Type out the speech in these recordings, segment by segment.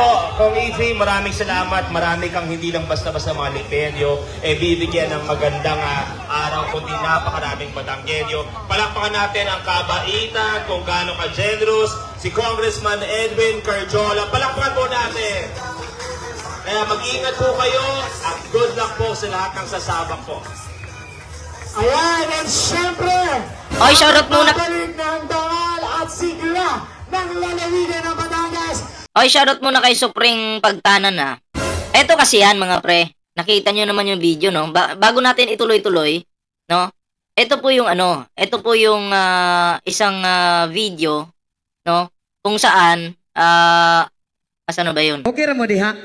po, Kong EJ, maraming salamat. Marami kang hindi lang basta-basta mga lipenyo, bibigyan ng magandang araw, kundi napakaraming batanggenyo. Palakpakan natin ang kabaitan, kung gaano ka-generous, si Congressman Edwin Carjola. Palakpakan po natin. Kaya mag-ingat po kayo at good luck po sa lahat ng sasabak po. Ayan, and syempre, Oy, shoutout muna. Pagaling ng dangal at sigla ng lalawigan ng Batangas. Oy, shoutout muna kay Supreme Pagtanan ha. Eto kasi yan mga pre. Nakita nyo naman yung video, no? Bago natin ituloy-tuloy, no? Ito po yung ano, ito po yung isang video, no? Kung saan, asan na ba yun? Okay ra mo diha.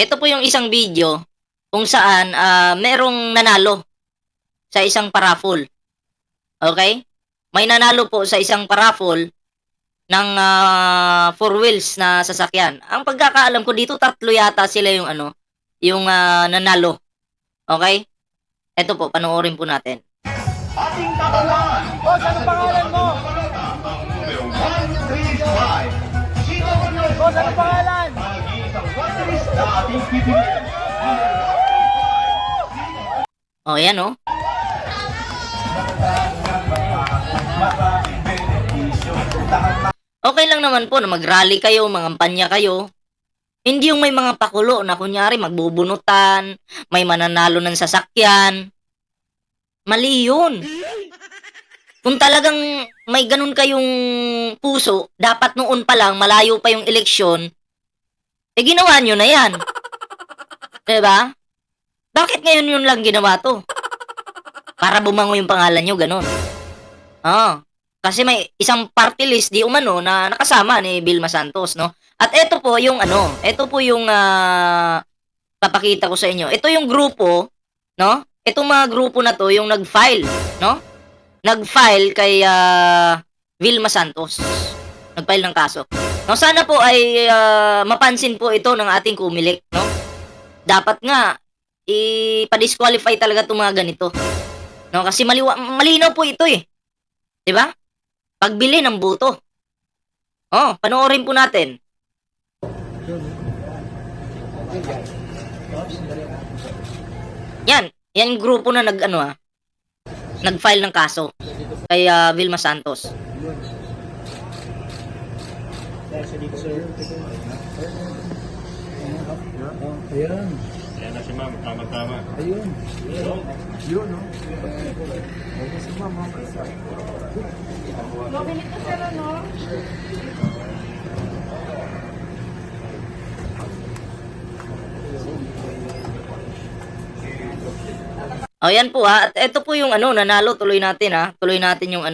Ito po yung isang video kung saan merong nanalo sa isang paraffol. Okay? May nanalo po sa isang paraffol ng 4 wheels na sasakyan. Ang pagkakaalam ko dito, 3 yata sila yung ano, yung nanalo. Okay? Ito po, panoorin po natin. Ating katawan! Boss, ano pangalan mo? 135. Boss, ano pangalan? Ating pipiliin. Oh, yan oh. Okay lang naman po na mag-rally kayo, mangampanya kayo. Hindi yung may mga pakulo na kunyari magbubunutan, may mananalo ng sasakyan. Mali yun. Kung talagang may ganun kayong puso, dapat noon pa lang, malayo pa yung eleksyon, ginawa nyo na yan. Diba? Bakit ngayon yun lang ginawa to? Para bumango yung pangalan nyo, ganun. Kasi may isang party list di umano na nakasama ni Vilma Santos, no? At ito po yung ano, ito po yung papakita ko sa inyo. Ito yung grupo, no? Itong mga grupo na to yung nag-file, no? Nag-file kay Vilma Santos. Nag-file ng kaso. No, sana po ay mapansin po ito ng ating kumilik, no? Dapat nga ipa-disqualify talaga itong mga ganito. No, kasi malinaw po ito eh. 'Di ba? Pagbili ng boto. Panoorin po natin. Yan grupo na nag-file ng kaso kay Vilma Santos. Ayan. Ayan na si ma'am, tama-tama. Ayun. Yun, no? Okay si mama. Yan po ha. At ito po yung nanalo. Tuloy natin ha. Tuloy natin yung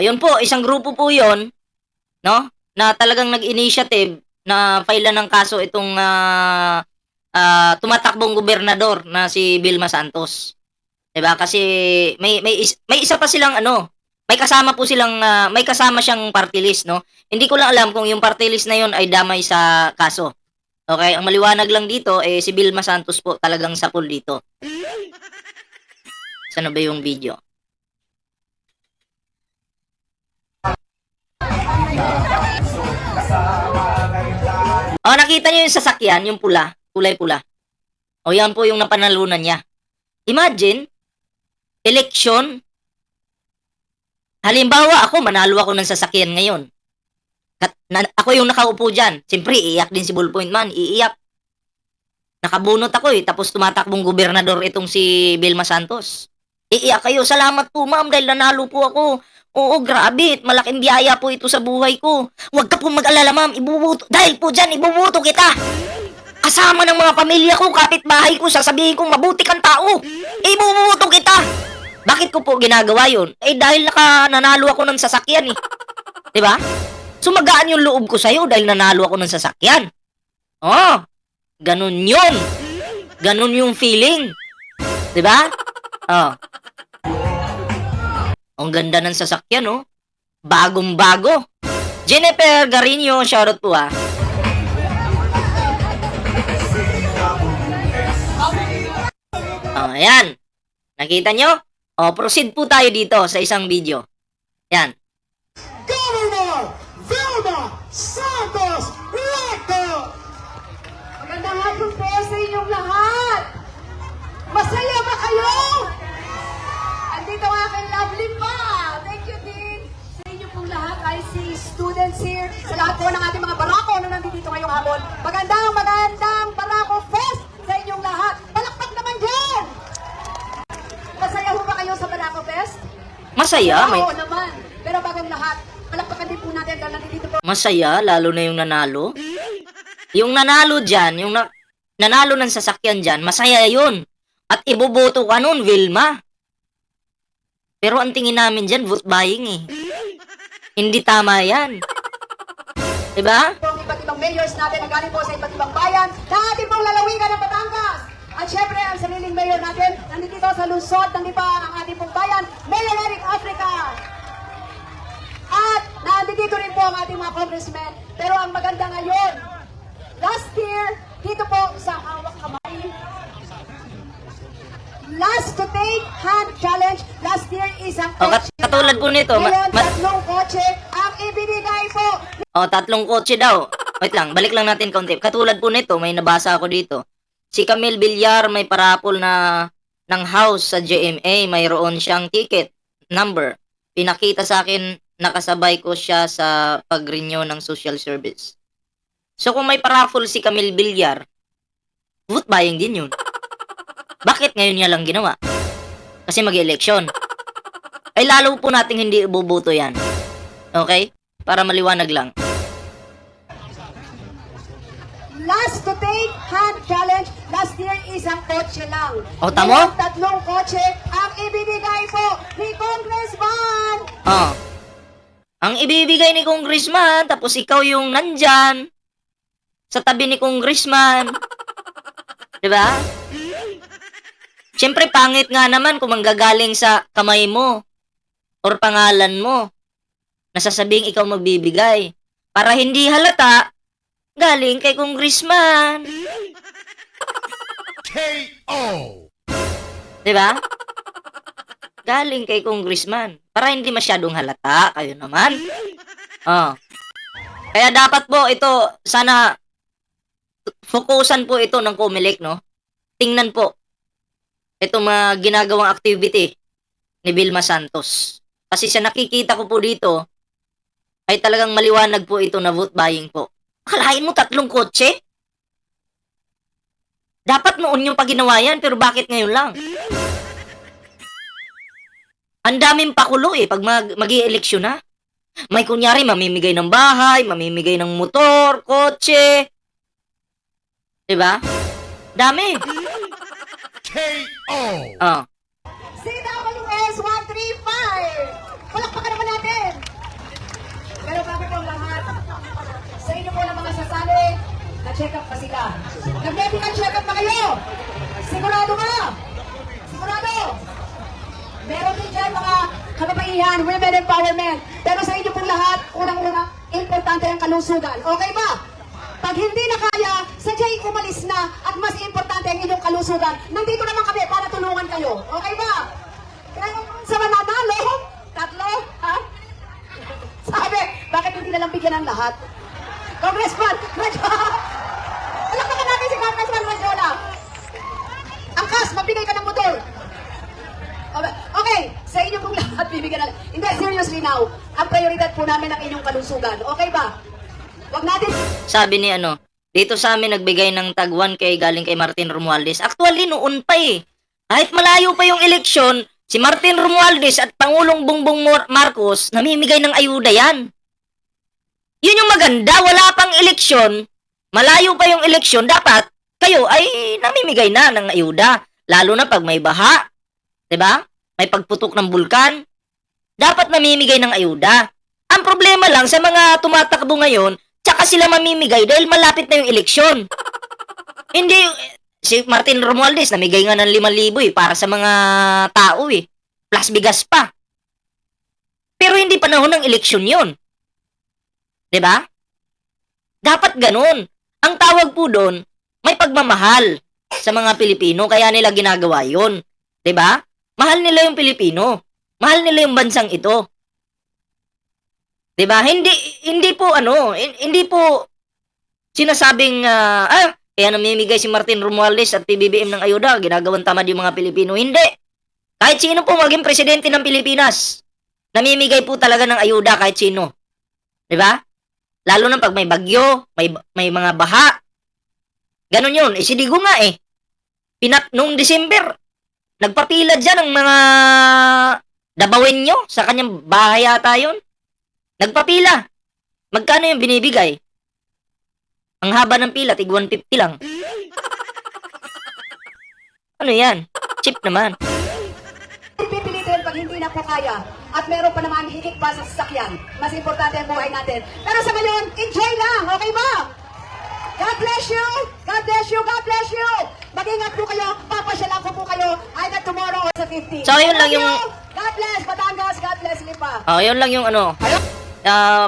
yun po. Isang grupo po yun, no? Na talagang nag-initiative na file ng kaso itong tumatakbong gobernador na si Vilma Santos. 'Di ba? Kasi may isa pa silang may kasama po silang may kasama siyang party list, no? Hindi ko lang alam kung yung party list na yun ay damay sa kaso. Okay, ang maliwanag lang dito si Vilma Santos po talagang sapul dito. Saan ba yung video? Nakita niyo yung sasakyan, yung pula, kulay pula. Yan po yung napanalunan niya. Imagine, election. Halimbawa, manalo ako ng sasakyan ngayon. Ako yung nakaupo dyan. Siyempre, iiyak din si Ballpoint Man. Iiyak. Nakabunot ako tapos tumatakbong gobernador itong si Vilma Santos. Iiyak kayo. Salamat po ma'am dahil nanalo po ako. Oo, grabe. Malaking biyaya po ito sa buhay ko. Huwag ka po mag-alala ma'am. Dahil po dyan, ibubuto kita. Kasama ng mga pamilya ko, kapitbahay ko, sasabihin kong mabuti kang tao. Ibubuto kita. Bakit ko po ginagawa yun? Dahil nanalo ako ng sasakyan eh. Diba? Sumagaan yung loob ko sa'yo dahil nanalo ako ng sasakyan. Ganun yun. Ganun yung feeling. Diba? Ang ganda ng sasakyan, oh. Bagong-bago. Jennifer Garino, shoutout po ha. Ayan. Nakita nyo? Proceed po tayo dito sa isang video. Yan. Governor Vilma I see students here. Sa lahat po ng ating mga barako na nandito ngayong hapon. Magandang Barako Fest sa inyong lahat. Palakpak naman dyan! Masaya ho ba kayo sa Barako Fest? Masaya, may Oo naman. Pero bagong lahat, palakpakan din po natin dahil nandito po. masaya, lalo na yung nanalo. Yung nanalo dyan, nanalo ng sasakyan dyan, masaya yun. At iboboto ka nun, Vilma. Pero ang tingin namin dyan, vote buying eh. Hindi tama yan. Diba? Itong iba't ibang mayors natin na galing po sa iba't ibang bayan na ating pong lalawigan ng Batangas. At syempre, ang sariling mayor natin, nandito sa lungsod, nandito pa ang ating pong bayan, Mayor Eric Africa. At nandito rin po ang ating mga congressmen. Pero ang maganda ngayon, last year, dito po sa hawak kamay, last to take hand challenge, last year isang O, katulad po nito, Ngayon, tatlong kotse ang ibinigay po. O, 3 kotse daw. Wait lang, balik lang natin kaunti. Katulad po nito, may nabasa ako dito. Si Camille Villar may parapol na ng house sa GMA. Mayroon siyang ticket number. Pinakita sa akin, nakasabay ko siya sa pag-renew ng social service. So kung may paraffol si Camille Villar, vote buying din yun. Bakit ngayon niya lang ginawa? Kasi mag-eleksyon. Ay lalo po nating hindi iboboto yan. Okay? Para maliwanag lang. Last to take hand challenge, last year isang kotse lang. O, tamo? Ngayon, tatlong kotse ang ibinigay po ni Congressman. Oh. Ang ibibigay ni Congressman, tapos ikaw yung nandyan sa tabi ni Congressman. Diba? Siyempre, pangit nga naman kung manggagaling sa kamay mo or pangalan mo. Nasasabing ikaw magbibigay. Para hindi halata, galing kay Congressman. K.O. Diba? Galing kay Congressman. Para hindi masyadong halata. Kayo naman. Oh. Kaya dapat po ito, sana fokusan po ito ng Comelec, no? Tingnan po itong mga ginagawang activity ni Vilma Santos. Kasi sa nakikita ko po dito, ay talagang maliwanag po ito na vote buying po. Akalain mo 3 kotse? Dapat noon yung paginawa yan, pero bakit ngayon lang? Ang daming pakulo eh, pag mag-i-eleksyon na. May kunyari, mamimigay ng bahay, mamimigay ng motor, kotse. Diba? Dami. K.O. Oh. CWS 135. Palakpakan naman natin. Pero bago po ang lahat, sa inyo po ng mga sasali, na-check up pa sila. Nag-medical check up pa kayo. Sigurado ba? Sigurado? Meron din dyan mga kababaihan, women empowerment. Pero sa inyo pong lahat, unang-unang, importante ang kalusugan. Okay ba? Pag hindi na kaya, sadya'y umalis na at mas importante ang inyong kalusugan. Nandito naman kami para tulungan kayo. Okay ba? Kaya sa mananalo, 3, ha? Sabi, bakit hindi na lang bigyan ng lahat? Congressman, alam na natin si Congressman Rajola. Angkas, magbigay ka ng motor. Okay, sa inyo pong lahat bibigyan na. Hindi, seriously now, ang prioridad po namin ang inyong kalusugan. Okay ba? Wag natin. Sabi ni dito sa amin nagbigay ng tag 1K galing kay Martin Romualdez. Actually, noon pa eh. Kahit malayo pa yung eleksyon, si Martin Romualdez at Pangulong Bongbong Marcos namimigay ng ayuda yan. Yun yung maganda, wala pang eleksyon, malayo pa yung eleksyon, dapat kayo ay namimigay na ng ayuda. Lalo na pag may baha, 'di ba? May pagputok ng bulkan, dapat namimigay ng ayuda. Ang problema lang sa mga tumatakbo ngayon, tsaka sila mamimigay dahil malapit na yung eleksyon. Hindi, si Martin Romualdez namigay nga ng 5,000 eh, para sa mga tao eh. Plus bigas pa. Pero hindi panahon ng eleksyon yun. 'Di ba? Dapat ganun. Ang tawag po doon, may pagmamahal sa mga Pilipino, kaya nila ginagawa yun. 'Di ba? Mahal nila yung Pilipino. Mahal nila yung bansang ito. 'Di ba? Hindi po hindi po sinasabing kaya namimigay si Martin Romualdez at PBBM ng ayuda, ginagawang tamad yung mga Pilipino. Hindi. Kahit sino po maging presidente ng Pilipinas, namimigay po talaga ng ayuda kahit sino. Di ba? Lalo na pag may bagyo, may mga baha. Ganon yun. Si Digo nga eh. Nung December, nagpapila dyan ng mga dabawin nyo sa kanyang bahay yata yun. Nagpapila. Magkano yung binibigay? Ang haba ng pila, tig 150 lang. Ano yan? Cheap naman. Pipilitin pag hindi na po kaya at meron pa naman higit pa sa sasakyan. Mas importante ang buhay natin. Pero sa ngayon, enjoy lang. Okay ba? God bless you! God bless you! God bless you! Mag-ingat po kayo. Papasyalan ko po kayo either tomorrow or sa 15. So, yun lang yung... God bless Batangas! God bless Lipa! Oh, yun lang yung ano.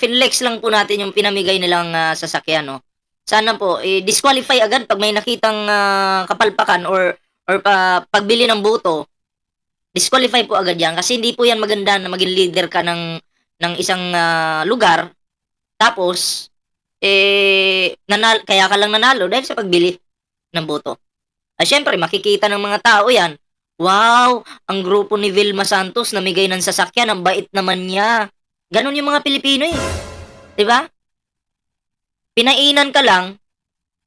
Finlex lang po natin yung pinamigay nilang sasakyan, no. Sana po disqualify agad pag may nakitang kapalpakan or pagbili ng boto. Disqualify po agad yan kasi hindi po yan maganda na maging leader ka ng isang lugar. Tapos kaya ka lang nanalo dahil sa pagbili ng boto. Syempre makikita ng mga tao yan. Wow, ang grupo ni Vilma Santos namigay ng sasakyan, ang bait naman niya. Ganon yung mga Pilipino eh. 'Di ba? Pinainan ka lang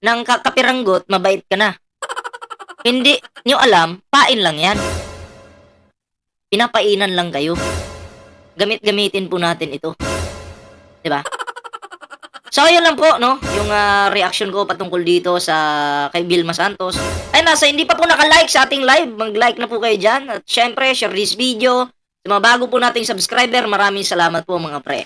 ng kapiranggot, mabait ka na. Hindi nyo alam, pain lang yan. Pinapainan lang kayo. Gamitin po natin ito. 'Di ba? So, yun lang po, no? Yung reaction ko patungkol dito sa kay Vilma Santos. Ay, hindi pa po naka-like sa ating live, mag-like na po kayo dyan. At syempre, share this video. Sa mga bago po nating subscriber, maraming salamat po mga pre.